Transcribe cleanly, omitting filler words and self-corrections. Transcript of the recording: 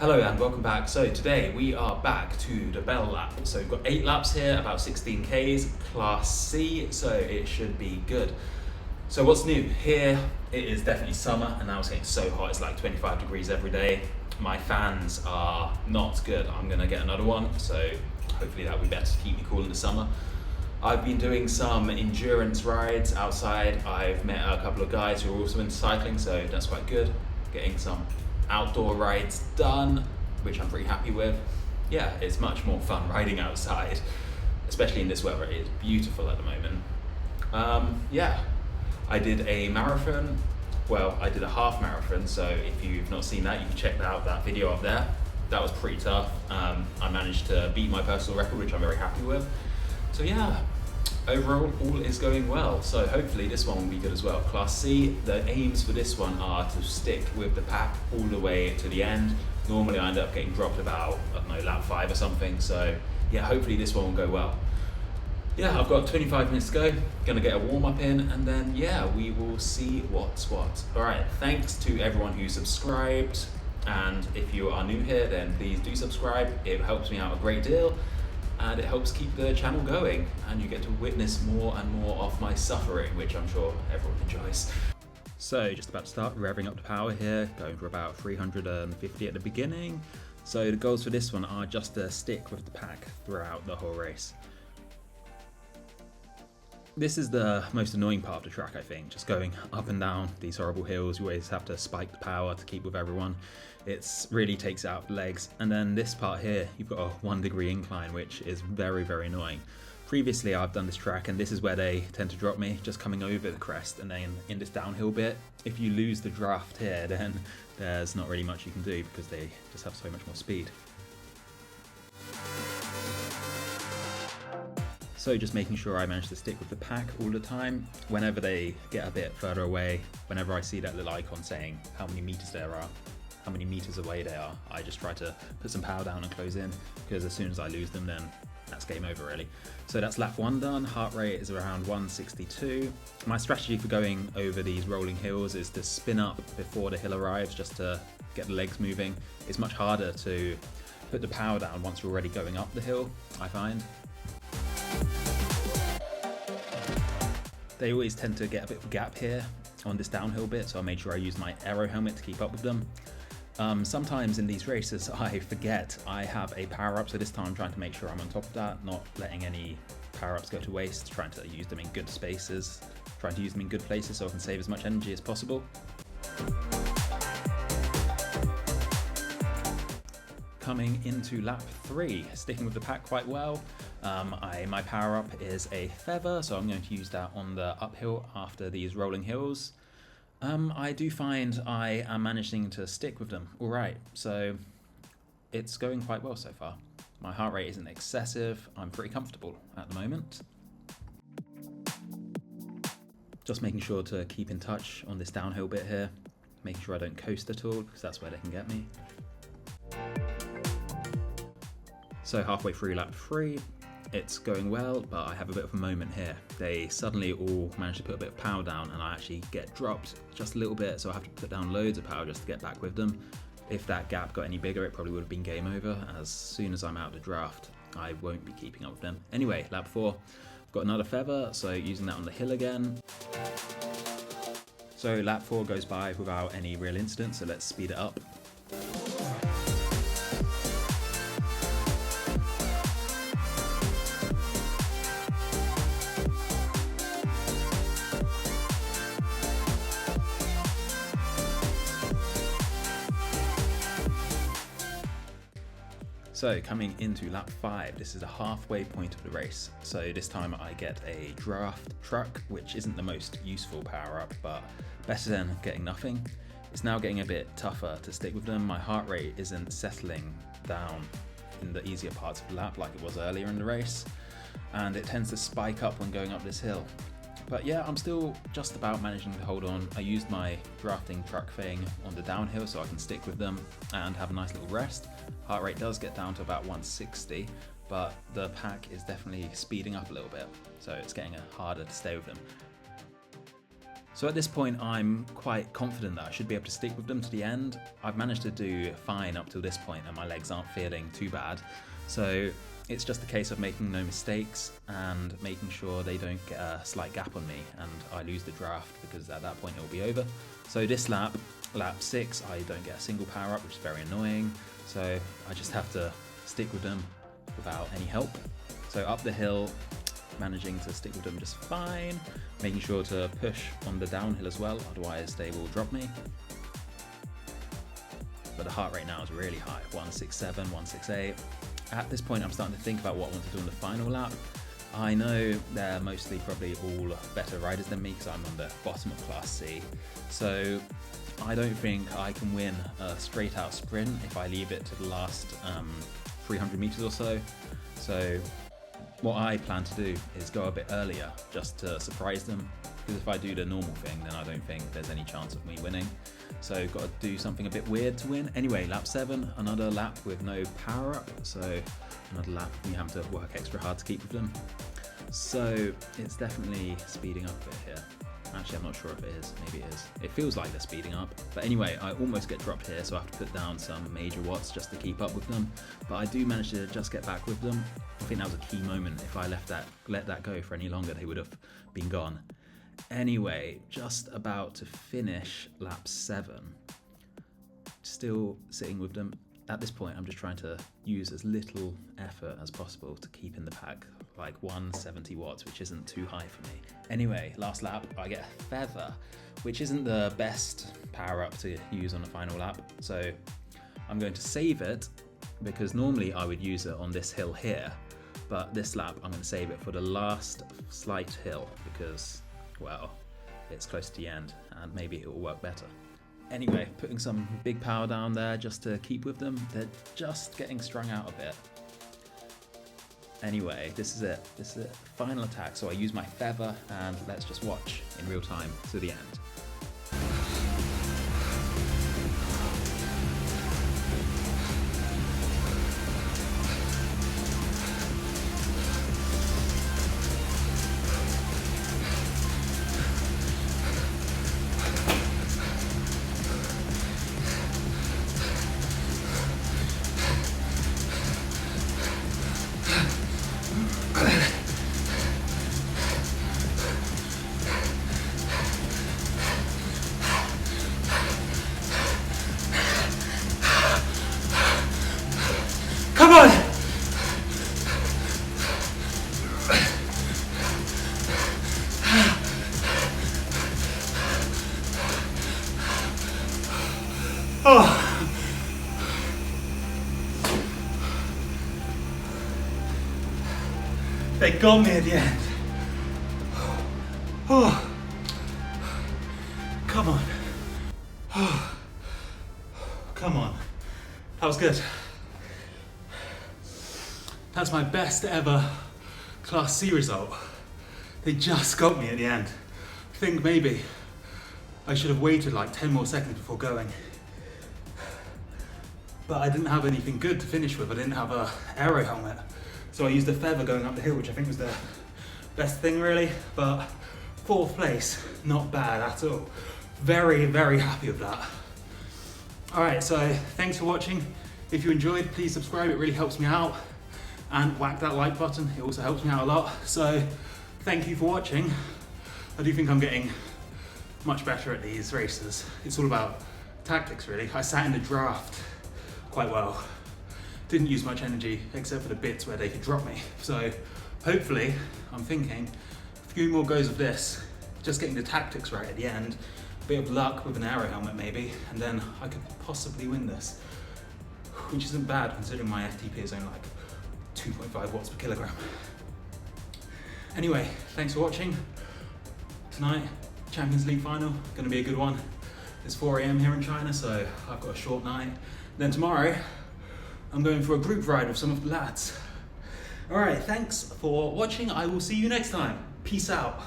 Hello and welcome back. So today we are back to the Bell lap. So we've got 8 laps here, about 16 Ks, Class C, so it should be good. So what's new? Here it is definitely summer and now it's getting so hot, it's like 25 degrees every day. My fans are not good. I'm gonna get another one, so hopefully that'll be better to keep me cool in the summer. I've been doing some endurance rides outside. I've met a couple of guys who are also into cycling, so that's quite good. Getting some outdoor rides done, which I'm pretty happy with. Yeah, it's much more fun riding outside, especially in this weather. It is beautiful at the moment. Yeah, I did a marathon. Well, I did a half marathon, so if you've not seen that, you can check out that video up there. That was pretty tough. I managed to beat my personal record, which I'm very happy with. So yeah, overall, all is going well. So hopefully this one will be good as well. Class C, the aims for this one are to stick with the pack all the way to the end. Normally I end up getting dropped about, I don't know, lap 5 or something. So yeah, hopefully this one will go well. Yeah, I've got 25 minutes to go. Gonna get a warm up in and then yeah, we will see what's what. All right, thanks to everyone who subscribed. And if you are new here, then please do subscribe. It helps me out a great deal. And it helps keep the channel going, and you get to witness more and more of my suffering, which I'm sure everyone enjoys. So just about to start revving up the power here, going for about 350 at the beginning. So the goals for this one are just to stick with the pack throughout the whole race. This is the most annoying part of the track, I think, just going up and down these horrible hills. You always have to spike the power to keep with everyone. It really takes out the legs. And then this part here, you've got a 1 degree incline, which is very, very annoying. Previously, I've done this track and this is where they tend to drop me, just coming over the crest. And then in this downhill bit, if you lose the draft here, then there's not really much you can do because they just have so much more speed. So just making sure I manage to stick with the pack all the time. Whenever they get a bit further away, whenever I see that little icon saying how many meters there are, how many meters away they are, I just try to put some power down and close in, because as soon as I lose them, then that's game over really. So that's lap 1 done. Heart rate is around 162. My strategy for going over these rolling hills is to spin up before the hill arrives, just to get the legs moving. It's much harder to put the power down once you're already going up the hill, I find. They always tend to get a bit of a gap here on this downhill bit, so I made sure I used my aero helmet to keep up with them. Sometimes in these races I forget I have a power up, so this time I'm trying to make sure I'm on top of that, not letting any power ups go to waste, trying to use them in good spaces, trying to use them in good places so I can save as much energy as possible. Coming into lap 3, sticking with the pack quite well. My power up is a feather, so I'm going to use that on the uphill after these rolling hills. I do find I am managing to stick with them alright, so it's going quite well so far. My heart rate isn't excessive, I'm pretty comfortable at the moment. Just making sure to keep in touch on this downhill bit here, making sure I don't coast at all, because that's where they can get me. So halfway through lap 3, it's going well, but I have a bit of a moment here. They suddenly all manage to put a bit of power down and I actually get dropped just a little bit, so I have to put down loads of power just to get back with them. If that gap got any bigger, it probably would have been game over. As soon as I'm out of the draft, I won't be keeping up with them. Anyway, lap 4, I've got another feather, so using that on the hill again. So lap 4 goes by without any real incidents, so let's speed it up. So coming into lap 5, this is a halfway point of the race. So this time I get a draft truck, which isn't the most useful power up, but better than getting nothing. It's now getting a bit tougher to stick with them. My heart rate isn't settling down in the easier parts of the lap like it was earlier in the race, and it tends to spike up when going up this hill. But yeah, I'm still just about managing to hold on. I used my drafting truck thing on the downhill so I can stick with them and have a nice little rest. Heart rate does get down to about 160, but the pack is definitely speeding up a little bit, so it's getting harder to stay with them. So at this point, I'm quite confident that I should be able to stick with them to the end. I've managed to do fine up till this point and my legs aren't feeling too bad. So it's just a case of making no mistakes and making sure they don't get a slight gap on me and I lose the draft, because at that point it will be over. So this lap 6, I don't get a single power up, which is very annoying. So I just have to stick with them without any help. So up the hill, managing to stick with them just fine, making sure to push on the downhill as well, otherwise they will drop me. But the heart rate now is really high, 167, 168. At this point I'm starting to think about what I want to do on the final lap. I know they're mostly probably all better riders than me because I'm on the bottom of Class C. So I don't think I can win a straight out sprint if I leave it to the last 300 meters or so. So what I plan to do is go a bit earlier just to surprise them, because if I do the normal thing then I don't think there's any chance of me winning. So got to do something a bit weird to win. Anyway, lap 7, another lap with no power up, so another lap we have to work extra hard to keep with them. So it's definitely speeding up a bit here. Actually, I'm not sure if it is, maybe it is. It feels like they're speeding up. But anyway, I almost get dropped here, so I have to put down some major watts just to keep up with them. But I do manage to just get back with them. I think that was a key moment. If I let that go for any longer, they would have been gone. Anyway, just about to finish lap 7. Still sitting with them. At this point, I'm just trying to use as little effort as possible to keep in the pack, like 170 watts, which isn't too high for me. Anyway, last lap, I get a feather, which isn't the best power up to use on the final lap. So I'm going to save it, because normally I would use it on this hill here, but this lap I'm going to save it for the last slight hill because, well, it's close to the end and maybe it will work better. Anyway, putting some big power down there just to keep with them. They're just getting strung out a bit. Anyway, this is it. This is it. Final attack. So I use my feather and let's just watch in real time to the end. Come on! Oh. They got me at the end. Oh. Come on. Oh. Come on. That was good. That's my best ever Class C result. They just got me at the end. I think maybe I should have waited like 10 more seconds before going. But I didn't have anything good to finish with. I didn't have a aero helmet. So I used a feather going up the hill, which I think was the best thing really. But 4th place, not bad at all. Very, very happy with that. All right, so thanks for watching. If you enjoyed, please subscribe, it really helps me out. And whack that like button, it also helps me out a lot. So thank you for watching. I do think I'm getting much better at these races. It's all about tactics really. I sat in the draft quite well. Didn't use much energy except for the bits where they could drop me. So hopefully, I'm thinking, a few more goes of this, just getting the tactics right at the end, a bit of luck with an aero helmet maybe, and then I could possibly win this. Which isn't bad considering my FTP is only like 2.5 watts per kilogram. Anyway, thanks for watching. Tonight, Champions League final, gonna be a good one. It's 4 AM here in China, so I've got a short night. Then tomorrow, I'm going for a group ride with some of the lads. All right, thanks for watching. I will see you next time. Peace out.